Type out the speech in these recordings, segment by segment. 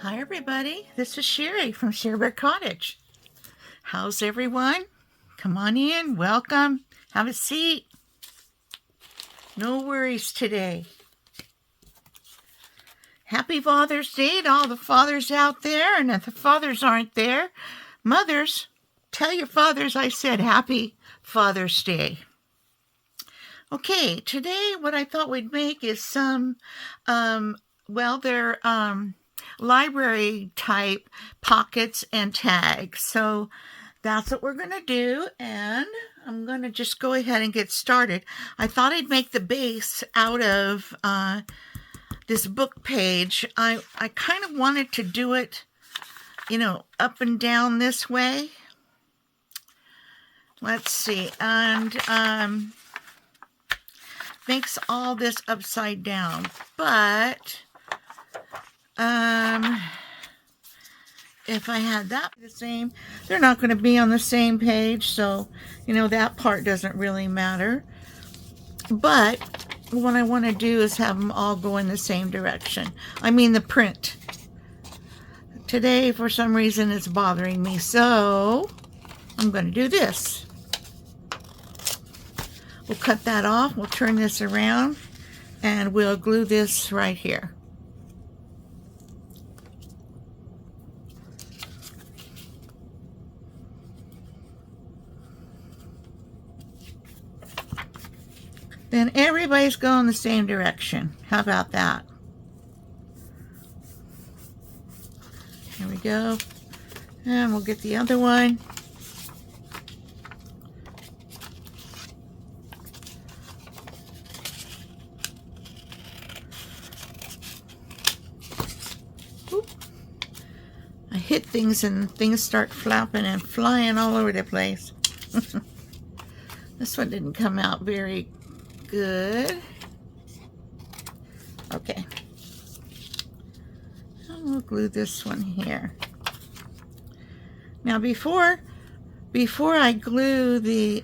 Hi everybody, this is Sherry from Sharebear Cottage. How's everyone? Come on in, welcome, have a seat. No worries today. Happy Father's Day to all the fathers out there, and if the fathers aren't there, mothers, tell your fathers I said Happy Father's Day. Okay, today what I thought we'd make is some, they're library type pockets and tags. So that's what we're going to do, and I'm going to just go ahead and get started. I thought I'd make the base out of this book page. I kind of wanted to do it, up and down this way. Let's see, and makes all this upside down, but if I had that the same, they're not going to be on the same page, so that part doesn't really matter. But what I want to do is have them all go in the same direction. I mean the print. Today for some reason it's bothering me, so I'm going to do this. We'll cut that off, we'll turn this around, and we'll glue this right here. Then everybody's going the same direction. How about that? There we go. And we'll get the other one. Oop. I hit things and things start flapping and flying all over the place. This one didn't come out very good. Okay. And we'll glue this one here. Now before I glue the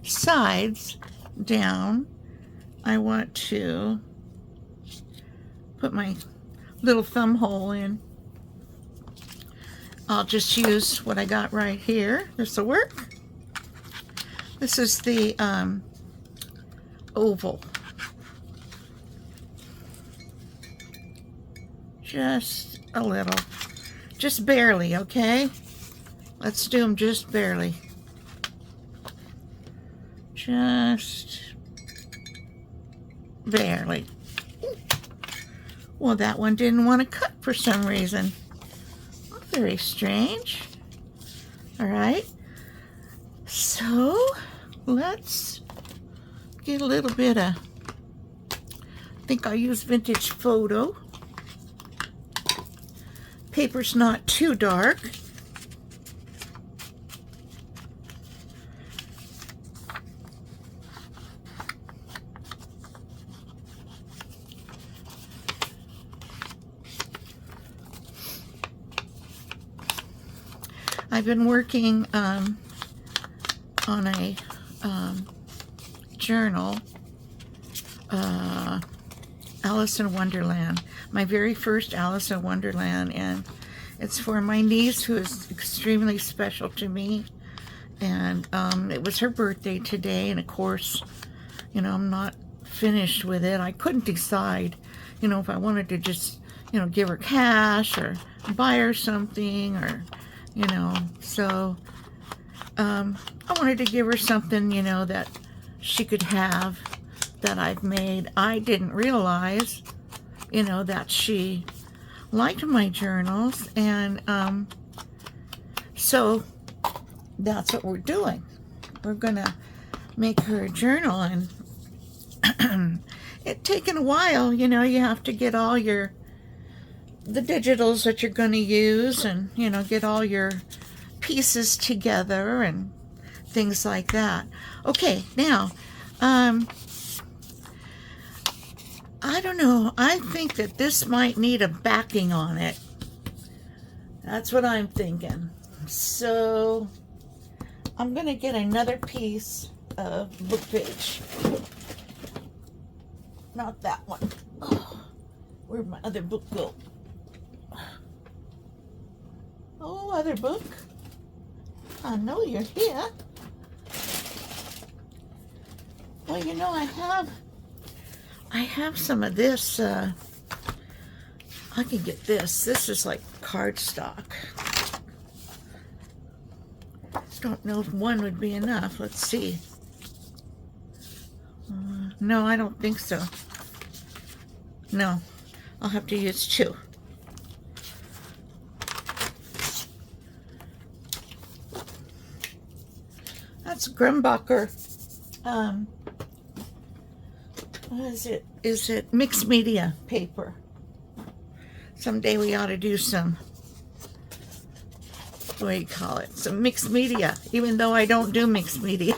sides down, I want to put my little thumb hole in. I'll just use what I got right here. This will work. This is the oval. Just a little. Just barely, okay? Let's do them just barely. Just barely. Well, that one didn't want to cut for some reason. Very strange. All right. So let's get a little bit of, I think I'll use vintage photo. Paper's not too dark. I've been working on a journal, Alice in Wonderland, my very first Alice in Wonderland, and it's for my niece who is extremely special to me, and it was her birthday today, and of course, I'm not finished with it. I couldn't decide, if I wanted to just, give her cash or buy her something, or so I wanted to give her something, that she could have that I've made. I didn't realize, that she liked my journals, and so that's what we're doing. We're gonna make her a journal, and it's taken a while. You have to get all the digitals that you're going to use, and get all your pieces together and things like that. Okay, now I don't know, I think that this might need a backing on it. That's what I'm thinking. So I'm gonna get another piece of book page. Not that one. Oh, where'd my other book go? Mother Book. I know you're here. Well, you know, I have some of this. I can get this. This is like cardstock. Don't know if one would be enough. Let's see. No, I don't think so. No, I'll have to use 2. That's Grumbacher. What is it? Is it mixed media paper? Someday we ought to do some, what do you call it? Some mixed media, even though I don't do mixed media.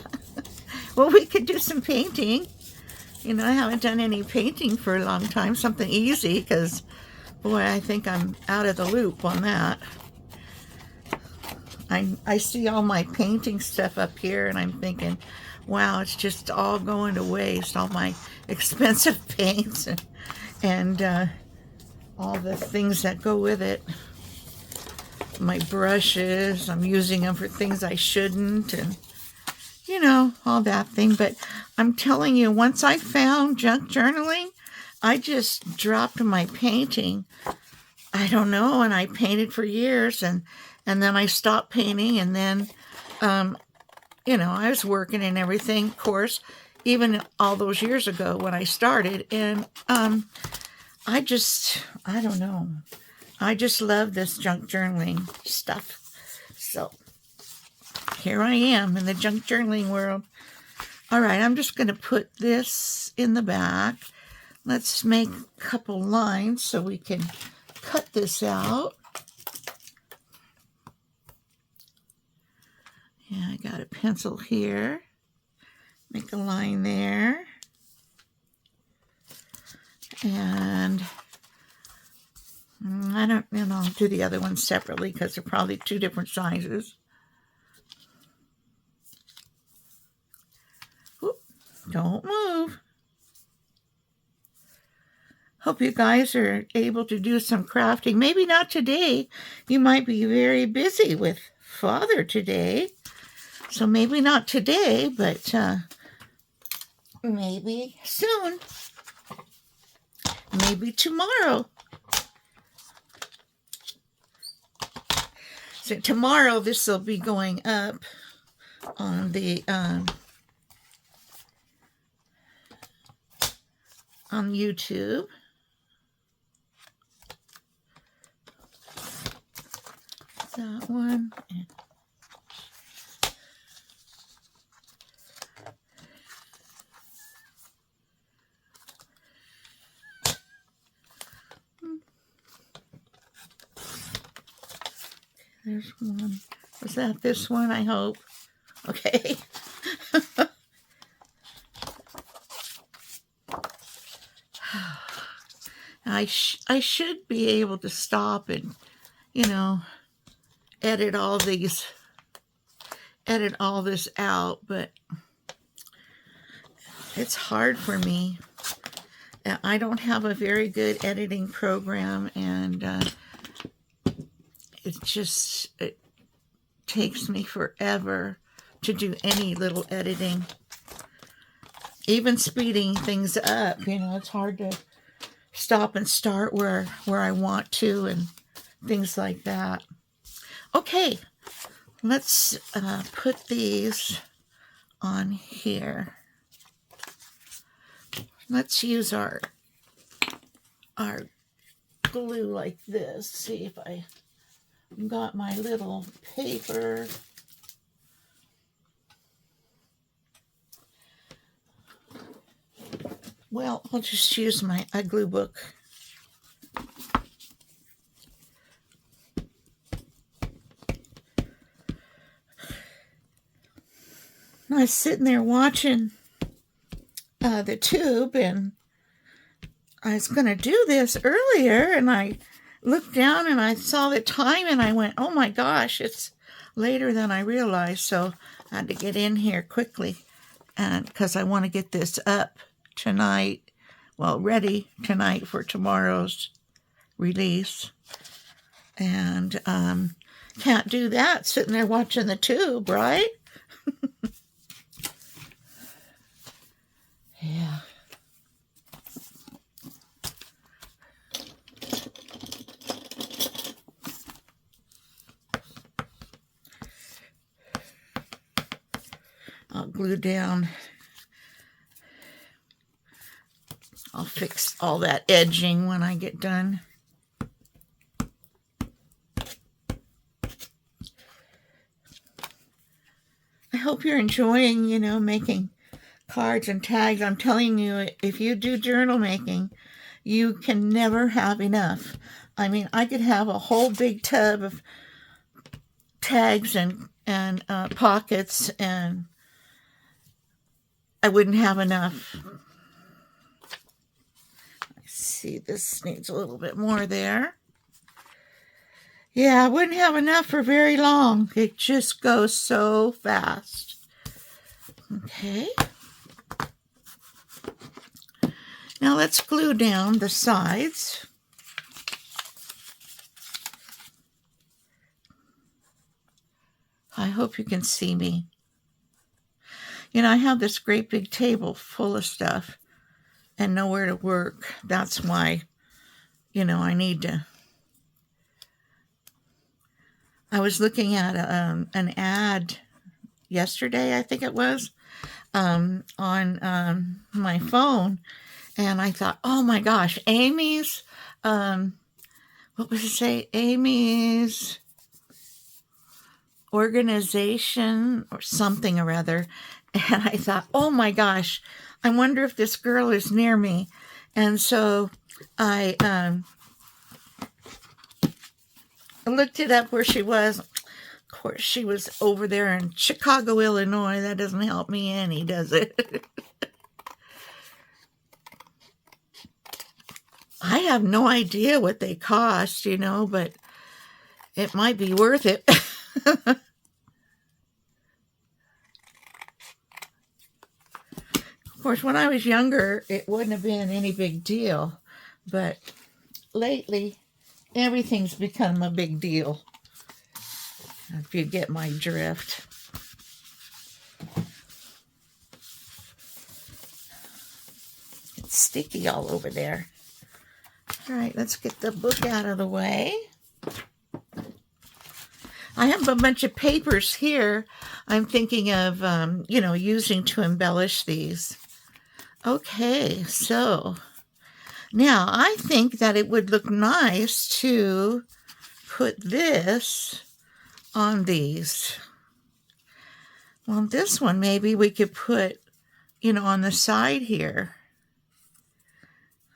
Well, we could do some painting. You know, I haven't done any painting for a long time. Something easy, because, boy, I think I'm out of the loop on that. I see all my painting stuff up here, and I'm thinking, wow, it's just all going to waste, all my expensive paints and all the things that go with it. My brushes, I'm using them for things I shouldn't, and, you know, all that thing. But I'm telling you, once I found junk journaling, I just dropped my painting. I don't know, and I painted for years, and then I stopped painting, and then, you know, I was working and everything, of course, even all those years ago when I started, and I don't know, I just love this junk journaling stuff. So here I am in the junk journaling world. All right, I'm just going to put this in the back. Let's make a couple lines so we can cut this out. Yeah, I got a pencil here. Make a line there. And I don't, you know, I'll do the other ones separately because they're probably 2 different sizes. Oop, don't move. Hope you guys are able to do some crafting. Maybe not today. You might be very busy with Father today. So maybe not today, but maybe soon. Maybe tomorrow. So tomorrow this will be going up on the on YouTube. That one. There's one. Was that this one? I hope. Okay. I should be able to stop and, you know, edit all this out, but it's hard for me. I don't have a very good editing program, and it takes me forever to do any little editing. Even speeding things up, you know, it's hard to stop and start where I want to and things like that. Okay, let's put these on here. Let's use our glue like this. See if I got my little paper. Well, I'll just use my glue book. I was sitting there watching the tube, and I was going to do this earlier, and I looked down and I saw the time, and I went, oh my gosh, it's later than I realized. So I had to get in here quickly, and because I want to get this up tonight, well, ready tonight for tomorrow's release. And Can't do that sitting there watching the tube, right? Yeah. I'll glue down. I'll fix all that edging when I get done. I hope you're enjoying, making cards and tags. I'm telling you, if you do journal making, you can never have enough. I mean, I could have a whole big tub of tags and pockets, and I wouldn't have enough. I see this needs a little bit more there. Yeah, I wouldn't have enough for very long. It just goes so fast. Okay. Now let's glue down the sides. I hope you can see me. I have this great big table full of stuff and nowhere to work. That's why, I need to. I was looking at an ad yesterday, I think it was, on my phone, and I thought, oh my gosh, Amy's, what was it say? Amy's organization or something or other. And I thought, oh my gosh, I wonder if this girl is near me. And so I looked it up where she was. Of course, she was over there in Chicago, Illinois. That doesn't help me any, does it? I have no idea what they cost, but it might be worth it. Of course, when I was younger, it wouldn't have been any big deal. But lately, everything's become a big deal. If you get my drift. It's sticky all over there. All right, let's get the book out of the way. I have a bunch of papers here I'm thinking of, using to embellish these. Okay, so now I think that it would look nice to put this on these. Well, this one maybe we could put, on the side here.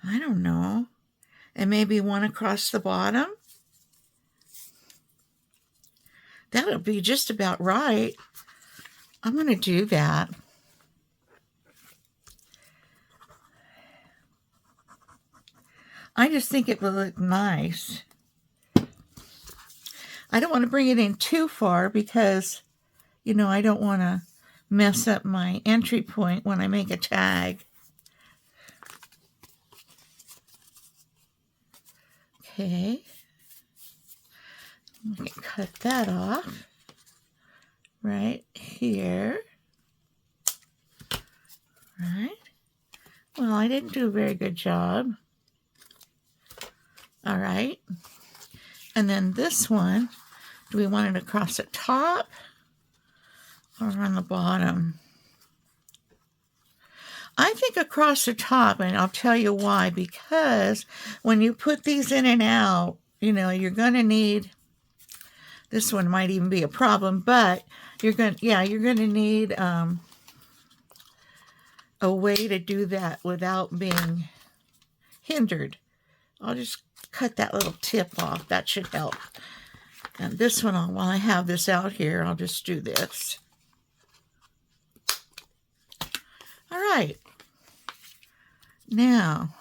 I don't know. And maybe one across the bottom. That'll be just about right. I'm going to do that. I just think it will look nice. I don't want to bring it in too far because, I don't want to mess up my entry point when I make a tag. Okay. We can cut that off right here. Right. Well, I didn't do a very good job. All right. And then this one, do we want it across the top or on the bottom? I think across the top, and I'll tell you why. Because when you put these in and out, you're going to need, this one might even be a problem, but you're going to need a way to do that without being hindered. I'll just cut that little tip off. That should help. And this one, while I have this out here, I'll just do this. All right. Now,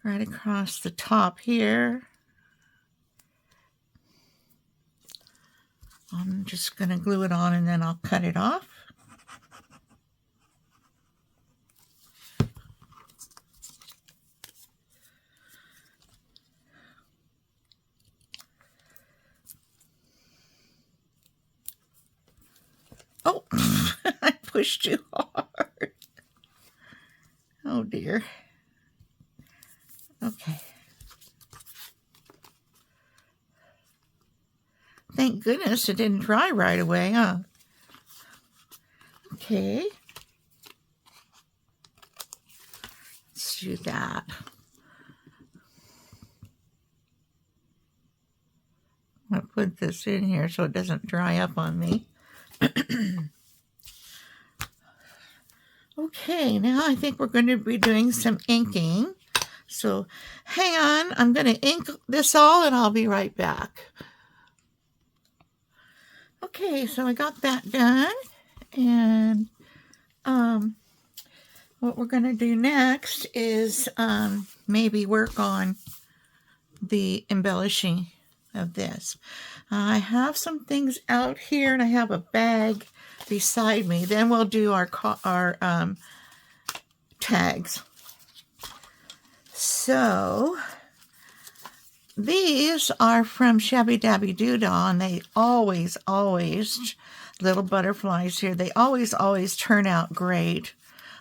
right across the top here, I'm just going to glue it on and then I'll cut it off. push too hard. Oh dear. Okay. Thank goodness it didn't dry right away, huh? Okay. Let's do that. I'll put this in here so it doesn't dry up on me. Okay, now I think we're going to be doing some inking. So hang on, I'm going to ink this all and I'll be right back. Okay, so I got that done. And what we're going to do next is maybe work on the embellishing of this. I have some things out here and I have a bag beside me. Then we'll do our tags. So these are from Shabby Dabby Doodah, and they always, little butterflies here, they always turn out great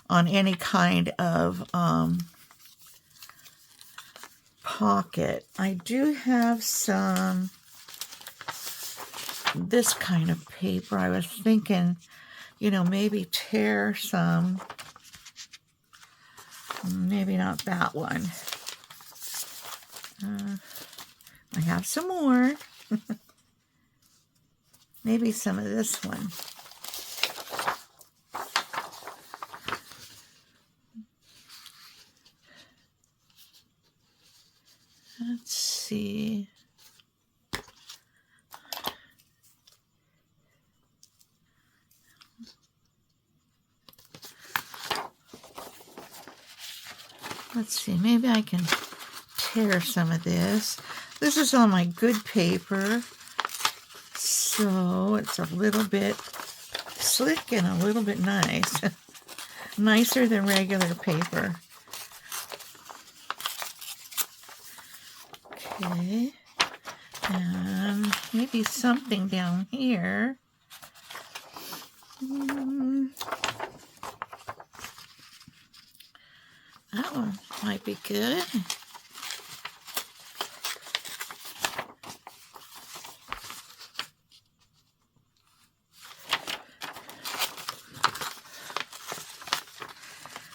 on any kind of pocket. I do have some this kind of paper. I was thinking, you know, maybe tear some. Maybe not that one. I have some more. Maybe some of this one. Let's see. Let's see, maybe I can tear some of this. This is on my good paper, so it's a little bit slick and a little bit nice. Nicer than regular paper. Okay, and maybe something down here. That one might be good.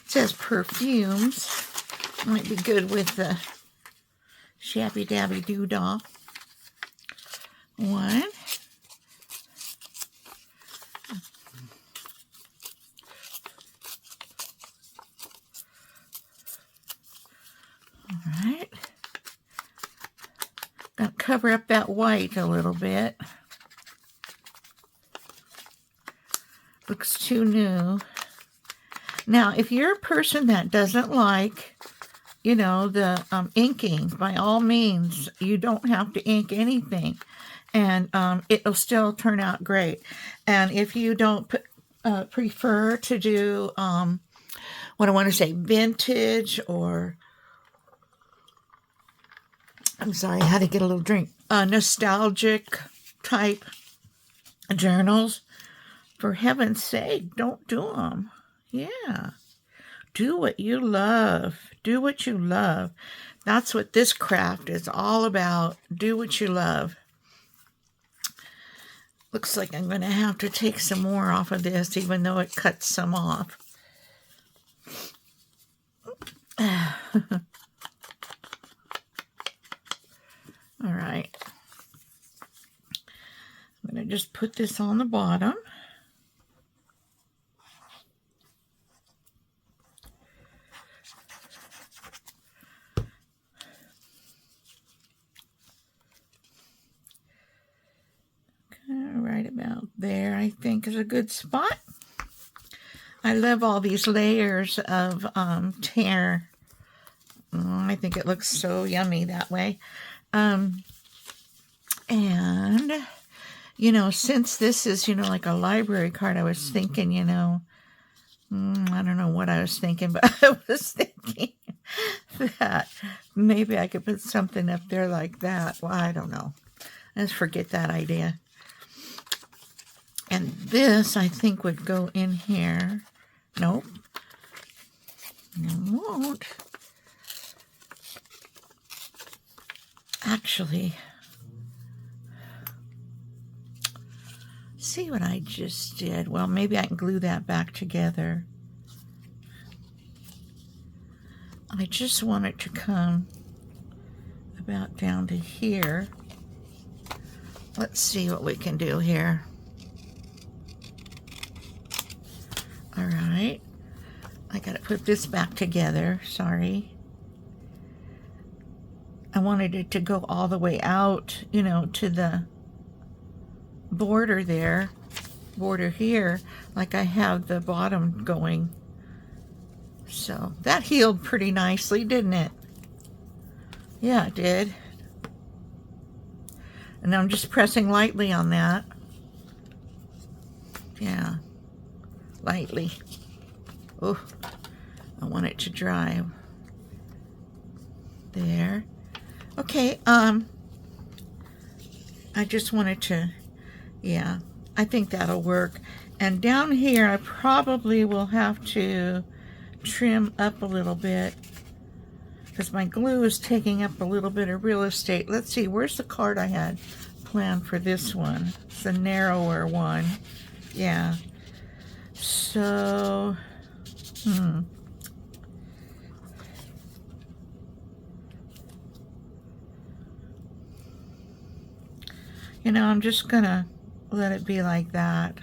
It says perfumes. Might be good with the Shabby Dabby Doodah one. Alright. Gonna cover up that white a little bit. Looks too new. Now, if you're a person that doesn't like, you know, the inking, by all means, you don't have to ink anything. And it'll still turn out great. And if you don't prefer to do, what I want to say, vintage or, I'm sorry, I had to get a little drink, nostalgic type journals, for heaven's sake, don't do them. Yeah. Do what you love. Do what you love. That's what this craft is all about. Do what you love. Looks like I'm going to have to take some more off of this, even though it cuts some off. All right. I'm going to just put this on the bottom. Right about there, I think, is a good spot. I love all these layers of tear. I think it looks so yummy that way. And, you know, since this is, you know, like a library card, I was thinking, you know, I don't know what I was thinking, but I was thinking that maybe I could put something up there like that. Well, I don't know. Let's forget that idea. And this, I think, would go in here. Nope. It won't. Actually, see what I just did? Well, maybe I can glue that back together. I just want it to come about down to here. Let's see what we can do here. All right. I got to put this back together. Sorry. I wanted it to go all the way out, you know, to the border there, border here, like I have the bottom going. So that healed pretty nicely, didn't it? Yeah, it did. And I'm just pressing lightly on that. Yeah, lightly. Oh, I want it to dry. There. Okay, I just wanted to, yeah, I think that'll work. And down here, I probably will have to trim up a little bit because my glue is taking up a little bit of real estate. Let's see, where's the card I had planned for this one? It's the narrower one. Yeah. So, you know, I'm just gonna let it be like that.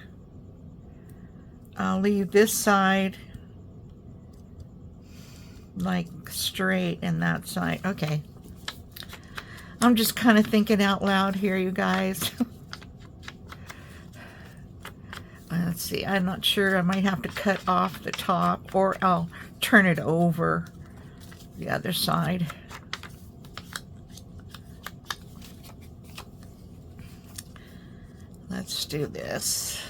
I'll leave this side like straight and that side. Okay. I'm just kind of thinking out loud here, you guys. Let's see, I'm not sure. I might have to cut off the top, or I'll turn it over the other side. Let's do this.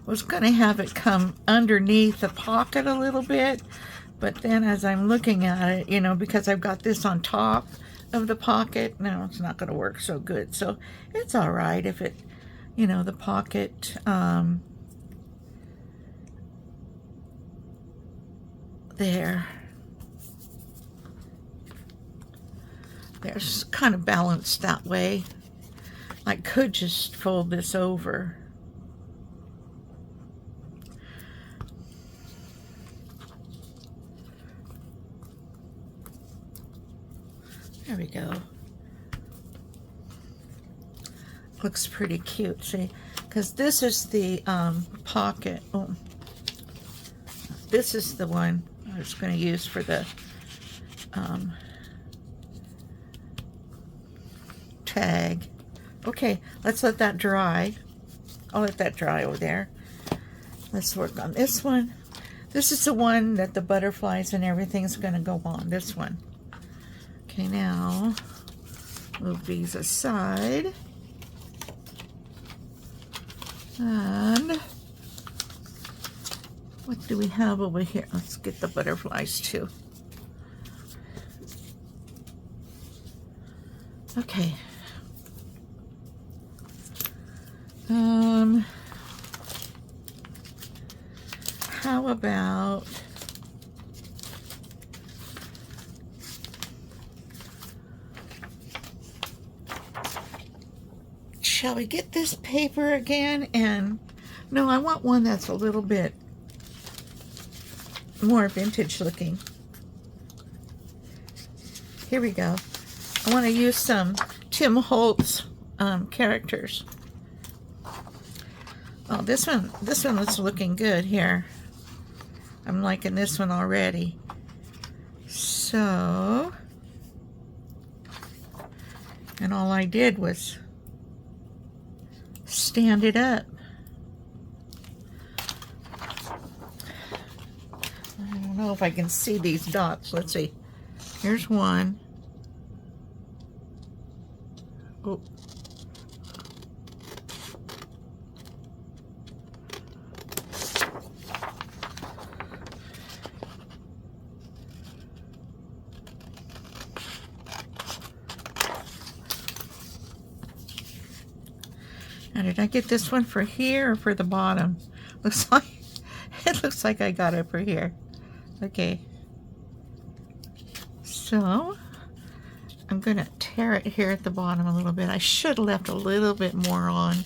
I was going to have it come underneath the pocket a little bit, but then as I'm looking at it, you know, because I've got this on top of the pocket, no, it's not going to work so good. So it's all right if it, you know, the pocket, there. There's kind of balanced that way. I could just fold this over. There we go. Looks pretty cute, see? Because this is the pocket. Oh, this is the one I was going to use for the tag. Okay, let's let that dry. I'll let that dry over there. Let's work on this one. This is the one that the butterflies and everything's going to go on, this one. Okay, now move these aside. And what do we have over here? Let's get the butterflies too. Okay. How about shall we get this paper again? And no, I want one that's a little bit more vintage looking. Here we go. I want to use some Tim Holtz characters. Oh, this one looks looking good here. I'm liking this one already. So, and all I did was stand it up. I don't know if I can see these dots. Let's see. Here's one. Oh. Now, did I get this one for here or for the bottom? Looks like it looks like I got it for here. Okay. So I'm gonna tear it here at the bottom a little bit. I should have left a little bit more on.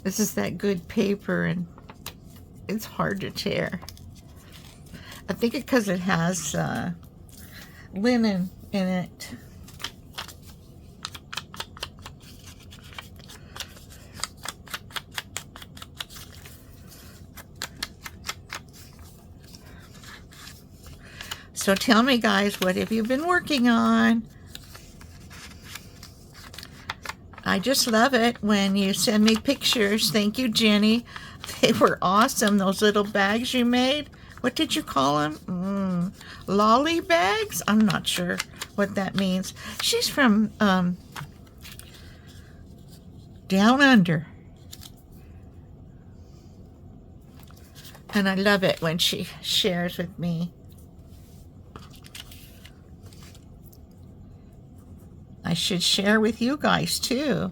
This is that good paper and it's hard to tear. I think because it has linen in it. So tell me, guys, what have you been working on? I just love it when you send me pictures. Thank you, Jenny. They were awesome, those little bags you made. What did you call them? Lolly bags? I'm not sure what that means. She's from down under. And I love it when she shares with me. I should share with you guys too.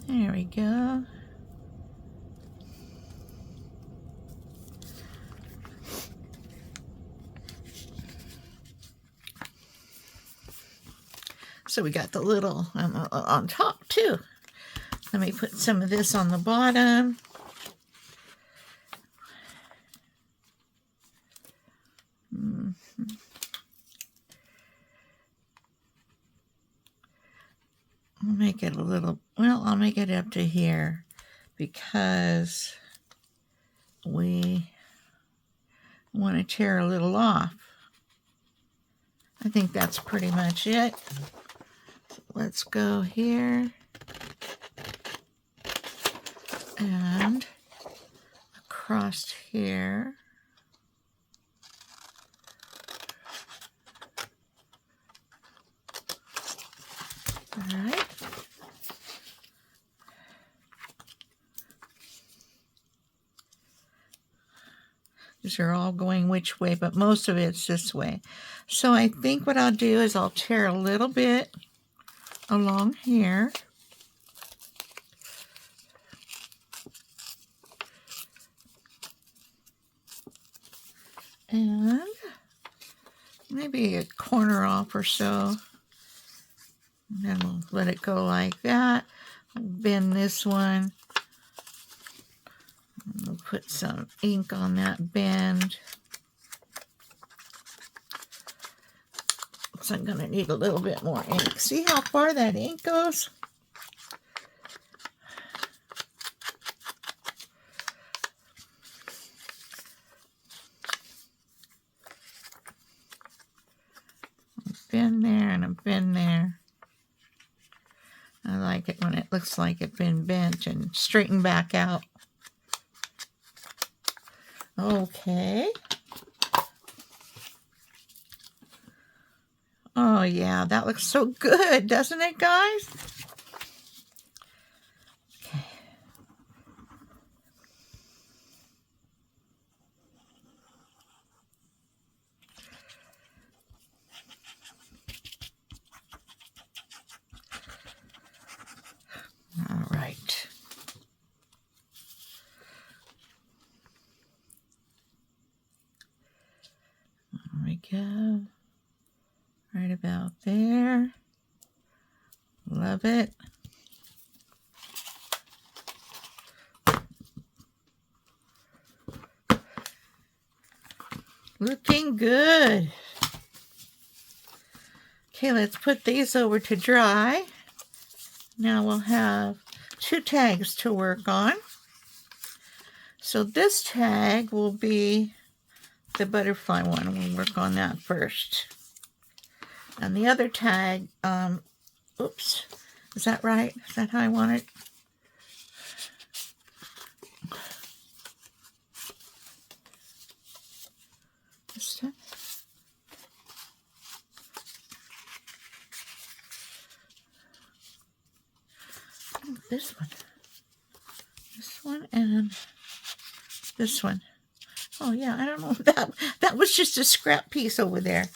There we go. So we got the little on top too. Let me put some of this on the bottom. I'll make it a little, well, I'll make it up to here because we want to tear a little off. I think that's pretty much it. So let's go here and across here. All right. These are all going which way, but most of it's this way. So I think what I'll do is I'll tear a little bit along here. And maybe a corner off or so. And then we'll let it go like that. Bend this one. We'll put some ink on that bend. So I'm going to need a little bit more ink. See how far that ink goes? Bend there and a bend there. I like it when it looks like it's been bent and straightened back out. Okay. Oh yeah, that looks so good, doesn't it, guys? Okay. All right. There we go. Right about there. Love it. Looking good. Okay, let's put these over to dry. Now we'll have 2 tags to work on. So this tag will be the butterfly one. We'll work on that first. And the other tag, oops, is that right? Is that how I want it? This time. this one. This one and this one. Oh yeah, I don't know. That was just a scrap piece over there.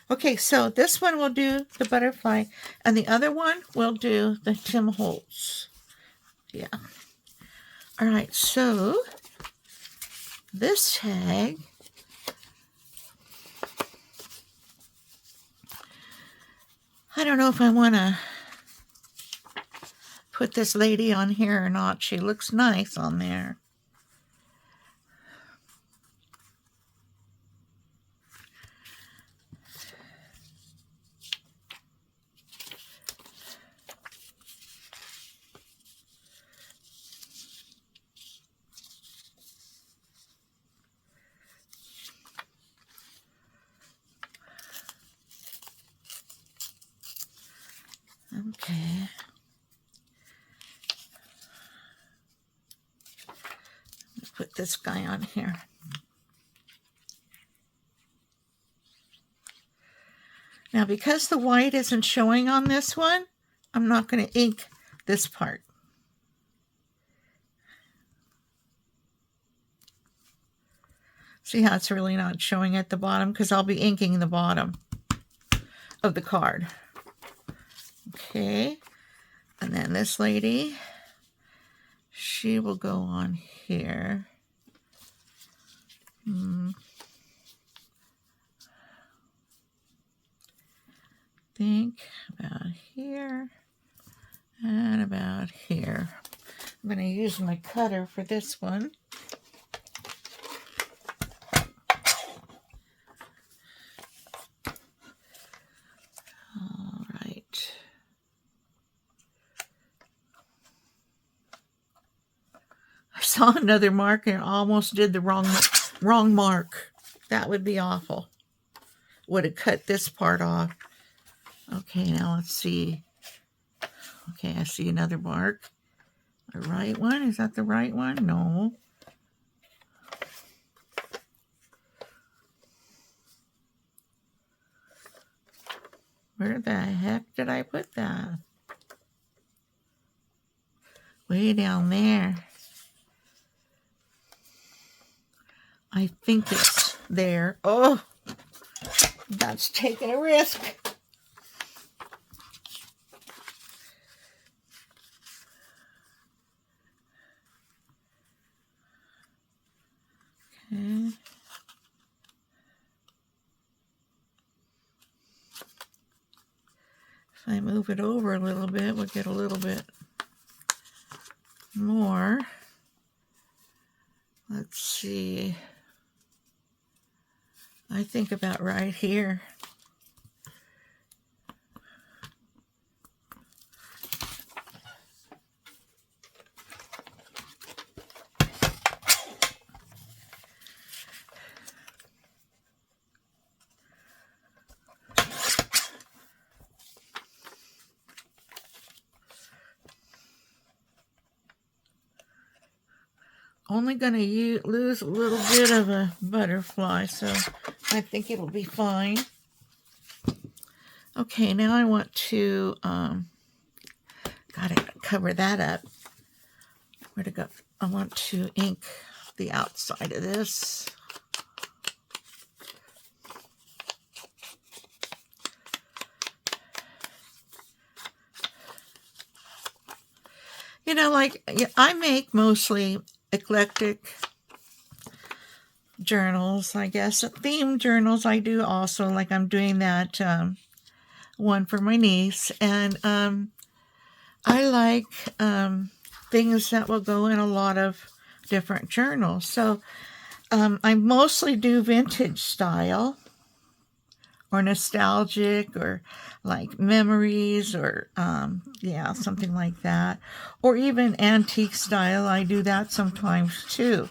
Okay, so this one will do the butterfly, and the other one will do the Tim Holtz. Yeah. All right, so this tag, I don't know if I want to put this lady on here or not. She looks nice on there. Okay. Put this guy on here. Now, because the white isn't showing on this one, I'm not going to ink this part. See how it's really not showing at the bottom? Because I'll be inking the bottom of the card. Okay. And then this lady, she will go on here. Think about here and about here. I'm going to use my cutter for this one. All right. I saw another mark and almost did the wrong mark. That would be awful. Would have cut this part off. Okay, now let's see. Okay, I see another mark. The right one? Is that the right one? No. Where the heck did I put that? Way down there. I think it's there. Oh, that's taking a risk. Okay. If I move it over a little bit, we'll get a little bit more. Let's see. I think about right here. Only going to lose a little bit of a butterfly, so I think it'll be fine. Okay, now I want to, gotta cover that up. Where to go? I want to ink the outside of this. You know, like, I make mostly eclectic journals, I guess. Theme journals I do also, like I'm doing that one for my niece. And I like things that will go in a lot of different journals. So I mostly do vintage style or nostalgic or like memories or yeah, something like that, or even antique style. I do that sometimes too,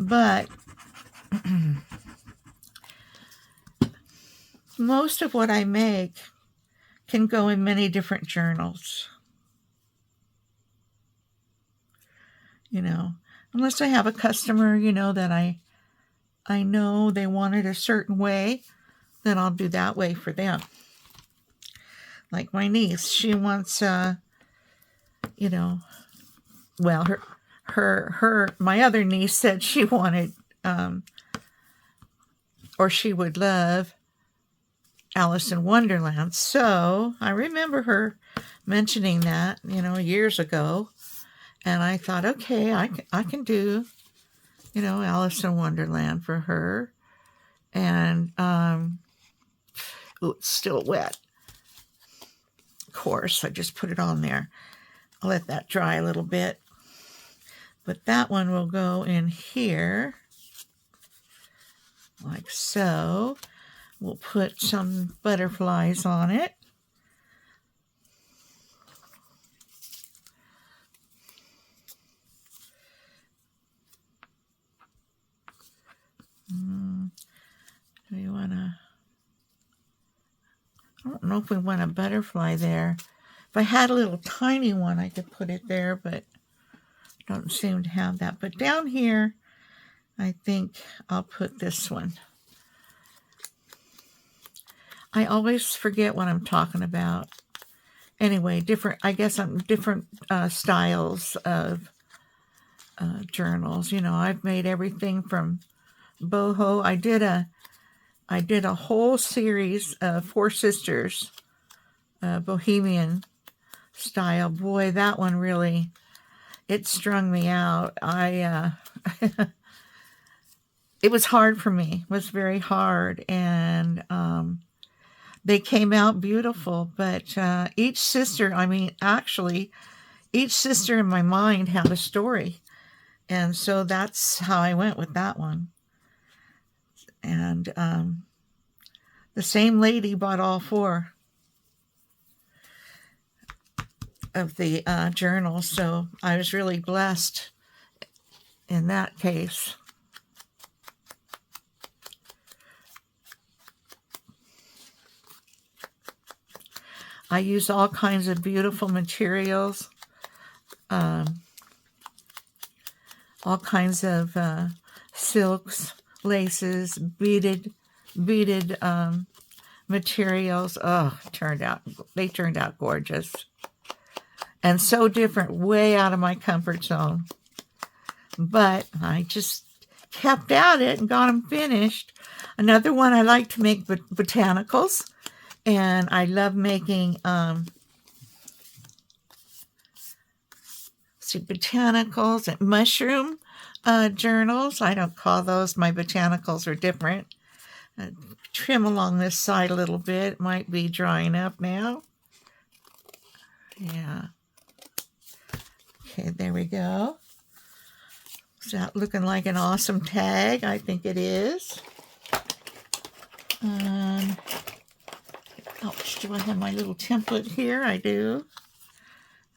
but most of what I make can go in many different journals, you know, unless I have a customer, you know, that I know they want it a certain way, then I'll do that way for them. Like my niece, she wants, you know, well, my other niece said she wanted, or she would love Alice in Wonderland. So I remember her mentioning that, years ago. And I thought, okay, I can do, Alice in Wonderland for her. And, it's still wet. Of course, I just put it on there. I'll let that dry a little bit. But that one will go in here, like so. We'll put some butterflies on it. Do we want to... I don't know if we want a butterfly there. If I had a little tiny one, I could put it there, but I don't seem to have that. But down here, I think I'll put this one. I always forget what I'm talking about. Anyway, different styles of journals. I've made everything from boho. I did a whole series of Four Sisters, Bohemian style. Boy, that one really, it strung me out. It was hard for me. It was very hard. And they came out beautiful. But each sister in my mind had a story. And so that's how I went with that one. And the same lady bought all four of the journals, so I was really blessed in that case. I use all kinds of beautiful materials, all kinds of silks, laces, beaded materials. Oh, they turned out gorgeous. And so different, way out of my comfort zone. But I just kept at it and got them finished. Another one, I like to make botanicals. And I love making botanicals and mushroom journals. I don't call those, my botanicals are different. Trim along this side a little bit. It might be drying up now. Yeah. Okay, there we go. Is that looking like an awesome tag? I think it is. Ouch, do I have my little template here? I do.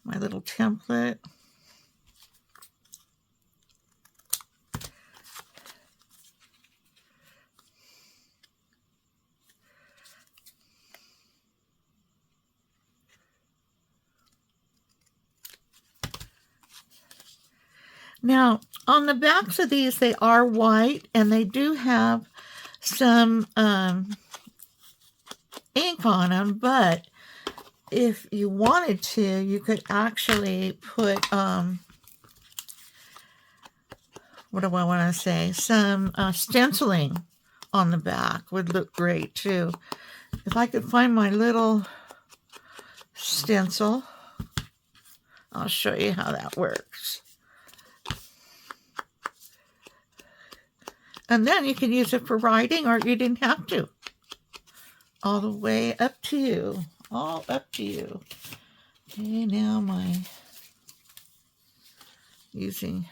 My little template. Now, on the backs of these, they are white, and they do have some ink on them, but if you wanted to, you could actually put, what do I want to say? Some stenciling on the back would look great, too. If I could find my little stencil, I'll show you how that works. And then you can use it for writing, or you didn't have to. All the way up to you. All up to you. Okay, now using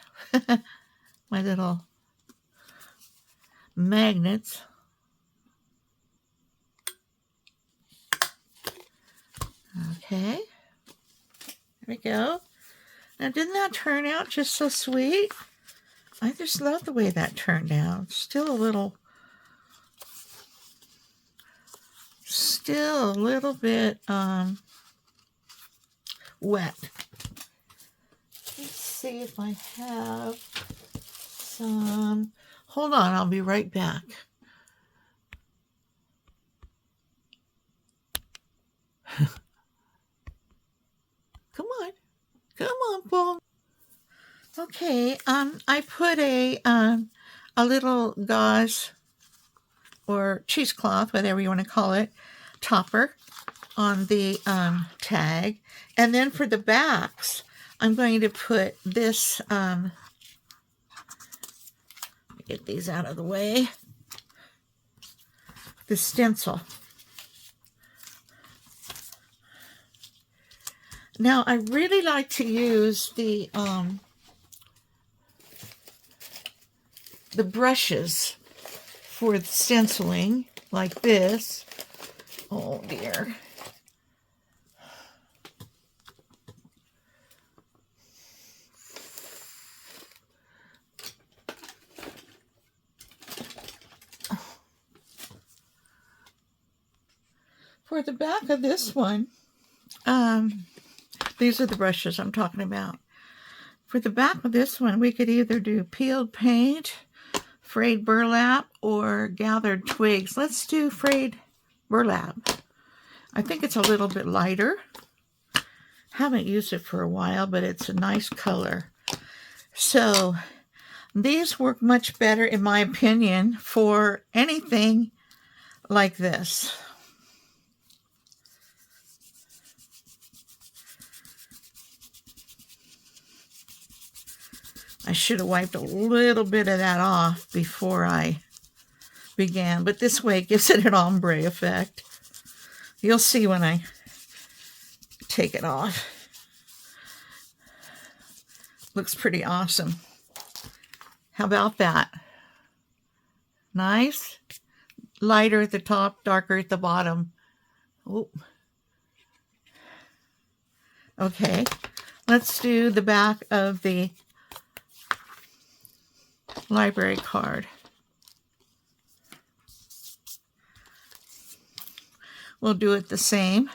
my little magnets. Okay. There we go. Now, didn't that turn out just so sweet? I just love the way that turned out. Still a little bit wet. Let's see if I have some. Hold on, I'll be right back. Come on, Paul. Okay, I put a little gauze or cheesecloth, whatever you want to call it, topper on the tag. And then for the backs, I'm going to put this, get these out of the way, the stencil. Now, I really like to use the brushes for the stenciling, like this. Oh dear. For the back of this one, these are the brushes I'm talking about. For the back of this one, we could either do peeled paint, frayed burlap, or gathered twigs. Let's do frayed burlap. I think it's a little bit lighter. Haven't used it for a while, but it's a nice color. So these work much better, in my opinion, for anything like this. I should have wiped a little bit of that off before I began, but this way it gives it an ombre effect. You'll see when I take it off. Looks pretty awesome. How about that? Nice. Lighter at the top, darker at the bottom. Oh. Okay, let's do the back of the library card. We'll do it the same.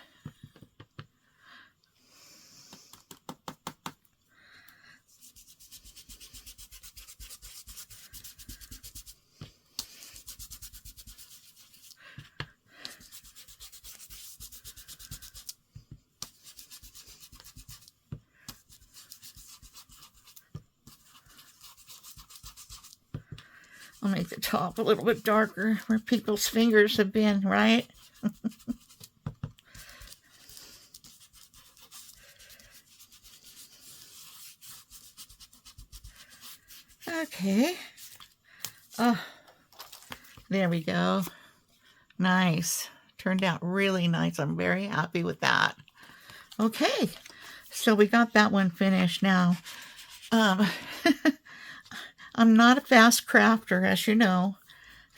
I'll make the top a little bit darker where people's fingers have been, right? Okay. Oh, there we go. Nice. Turned out really nice. I'm very happy with that. Okay. So we got that one finished now. I'm not a fast crafter, as you know,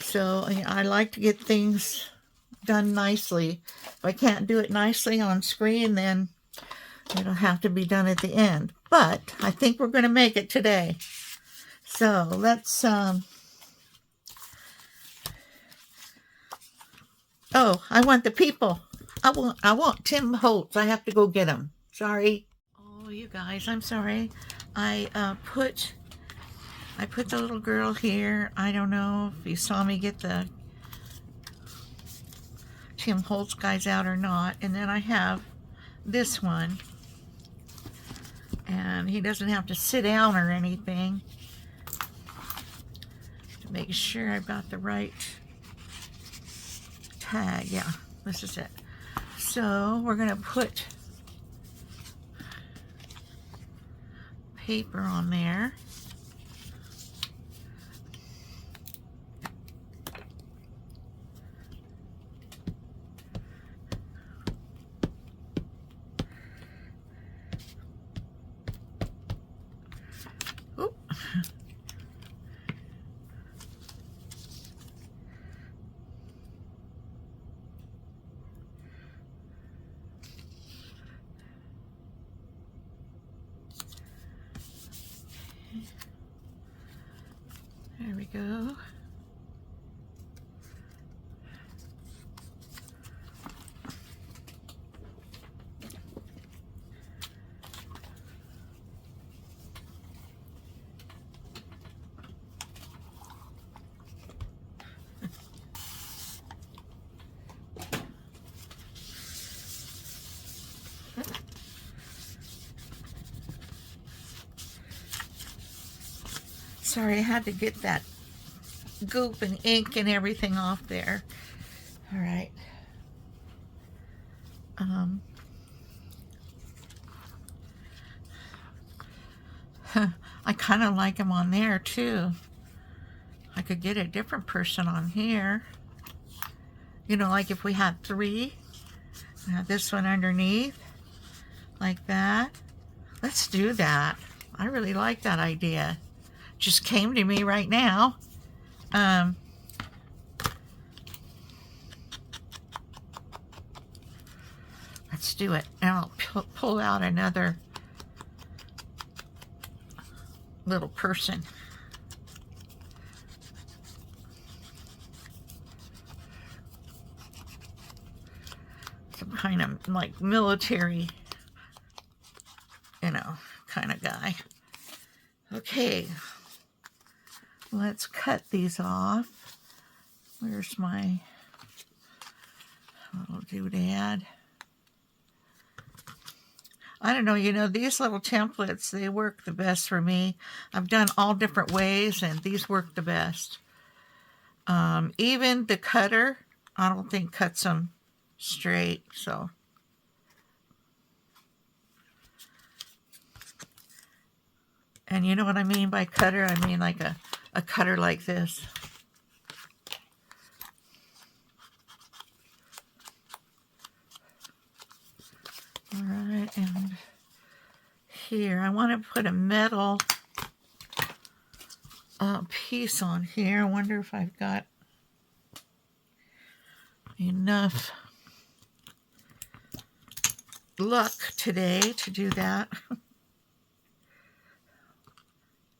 so I like to get things done nicely. If I can't do it nicely on screen, then it'll have to be done at the end. But I think we're going to make it today. So let's, oh, I want the people. I want Tim Holtz. I have to go get him. Sorry. Oh, you guys, I'm sorry. I put the little girl here. I don't know if you saw me get the Tim Holtz guys out or not. And then I have this one. And he doesn't have to sit down or anything. To make sure I've got the right tag. Yeah, this is it. So we're going to put paper on there. Oop. There we go. Sorry, I had to get that goop and ink and everything off there. All right. I kind of like him on there too. I could get a different person on here. You know, like if we had 3, have this one underneath, like that. Let's do that. I really like that idea. Just came to me right now. Let's do it. And I'll pull out another little person. Some kind of like military, you know, kind of guy. Okay, let's cut these off. Where's my little doodad? I don't know, you know, these little templates, they work the best for me. I've done all different ways, and these work the best. Even the cutter, I don't think cuts them straight, so. And you know what I mean by cutter? I mean like a cutter like this. All right, and here, I want to put a metal piece on here. I wonder if I've got enough luck today to do that.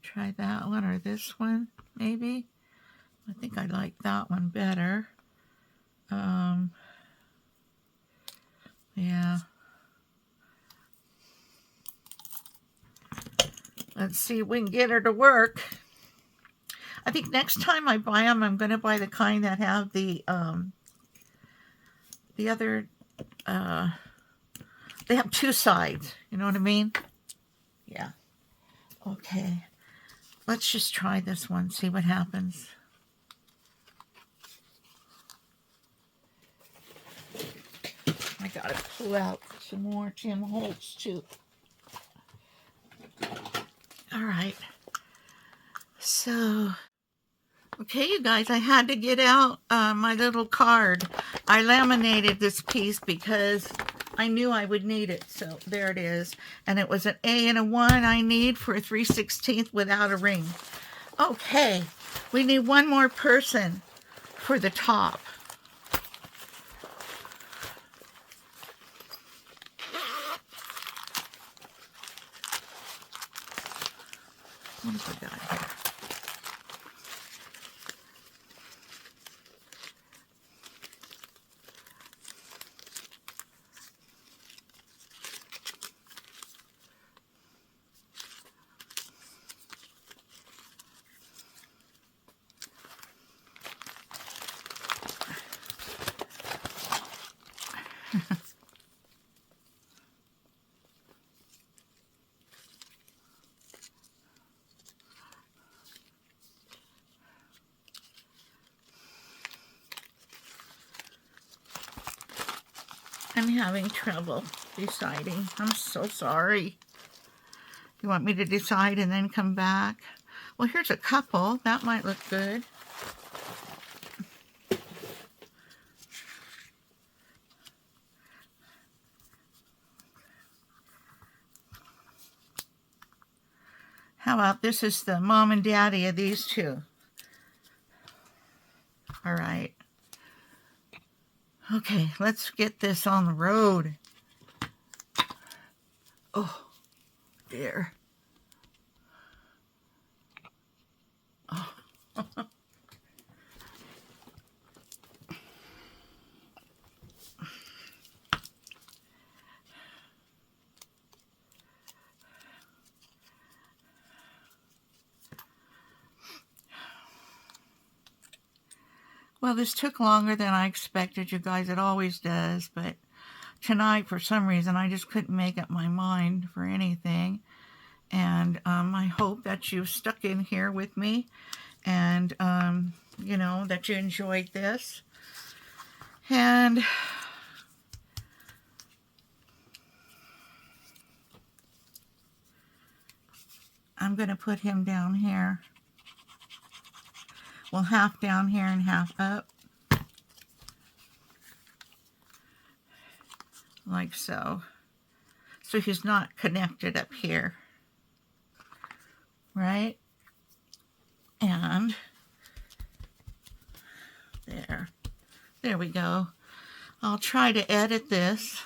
Try that one or this one, maybe. I think I like that one better. Yeah. Let's see if we can get her to work. I think next time I buy them, I'm going to buy the kind that have the other, they have 2 sides. You know what I mean? Yeah. Okay. Let's just try this one, see what happens. I gotta pull out some more Tim Holtz too. All right. So, okay, you guys, I had to get out my little card. I laminated this piece because I knew I would need it. So there it is. And it was an A and a 1 I need for a 3/16 without a ring. Okay, we need one more person for the top. What have we got here? I'm having trouble deciding. I'm so sorry. You want me to decide and then come back? Well, here's a couple. That might look good. How about this is the mom and daddy of these 2? All right. Okay, let's get this on the road. Oh, dear. Oh. Well, this took longer than I expected, you guys. It always does, but tonight, for some reason, I just couldn't make up my mind for anything. And I hope that you've stuck in here with me, and you know, that you enjoyed this. And I'm going to put him down here. Well, half down here and half up. Like so. So he's not connected up here. Right? And there we go. I'll try to edit this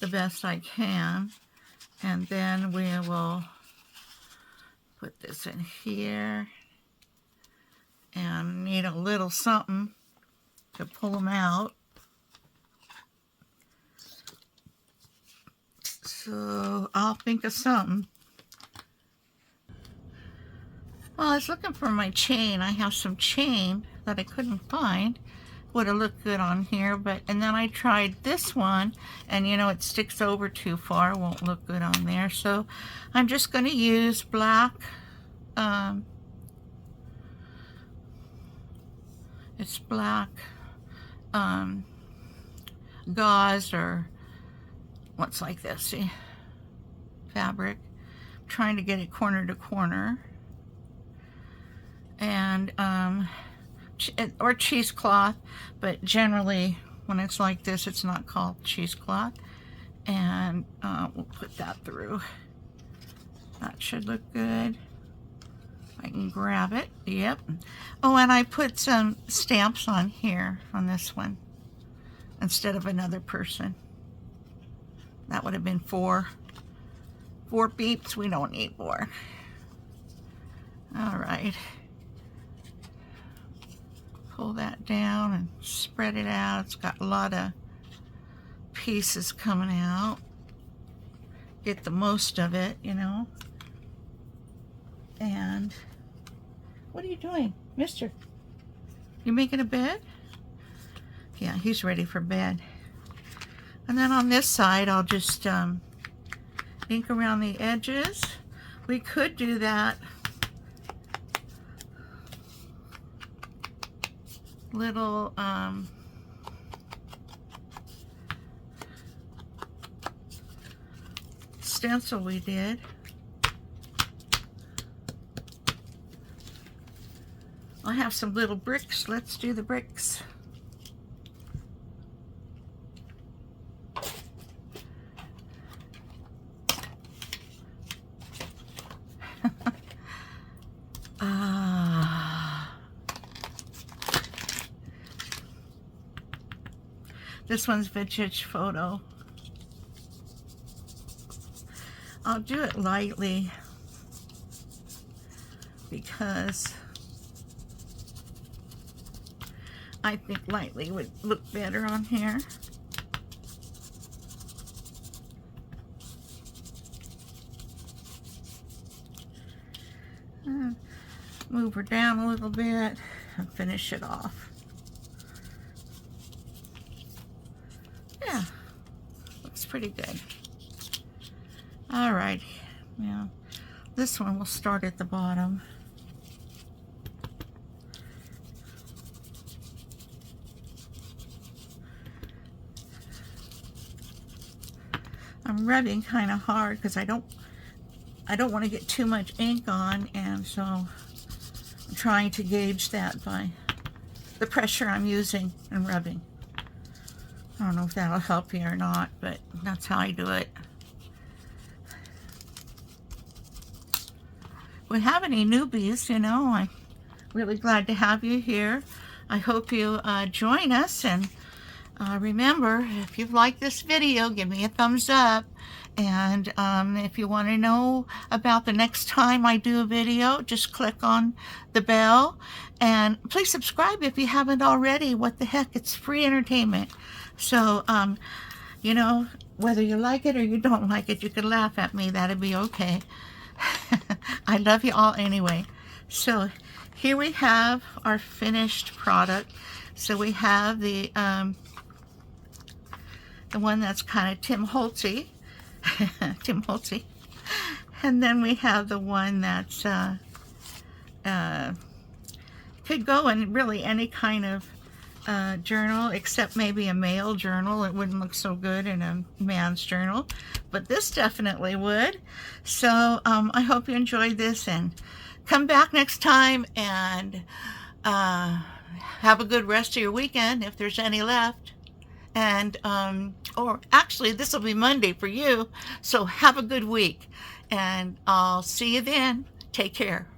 the best I can, and then we will put this in here, and need a little something to pull them out. So I'll think of something. Well, I was looking for my chain. I have some chain that I couldn't find. Would have looked good on here, and then I tried this one, and you know, it sticks over too far, won't look good on there. So I'm just going to use black, it's black gauze, or what's like this, see, fabric. I'm trying to get it corner to corner, and or cheesecloth, but generally when it's like this, it's not called cheesecloth. And we'll put that through. That should look good. I can grab it. Yep. Oh, and I put some stamps on here on this one instead of another person. That would have been four beeps. We don't need more. All right. Pull that down and spread it out. It's got a lot of pieces coming out. Get the most of it, you know. And what are you doing, mister? You making a bed? Yeah, he's ready for bed. And then on this side, I'll just ink around the edges. We could do that little stencil we did. I have some little bricks. Let's do the bricks. This one's vintage photo. I'll do it lightly because I think lightly would look better on here. Move her down a little bit and finish it off. Yeah, looks pretty good. All right, now this one will start at the bottom. I'm rubbing kind of hard because I don't want to get too much ink on, and so I'm trying to gauge that by the pressure I'm using and rubbing. I don't know if that'll help you or not, but that's how I do it. If we have any newbies, you know, I'm really glad to have you here. I hope you join us, and remember, if you've liked this video, give me a thumbs up. And if you want to know about the next time I do a video, just click on the bell. And please subscribe if you haven't already. What the heck, it's free entertainment. So, you know, whether you like it or you don't like it, you can laugh at me. That'd be okay. I love you all anyway. So here we have our finished product. So we have the one that's kind of Tim Holtzy. Tim Holtzy. And then we have the one that's could go in really any kind of journal, except maybe a male journal. It wouldn't look so good in a man's journal, but this definitely would. So I hope you enjoyed this, and come back next time, and have a good rest of your weekend if there's any left. And or actually, this will be Monday for you, so have a good week, and I'll see you then. Take care.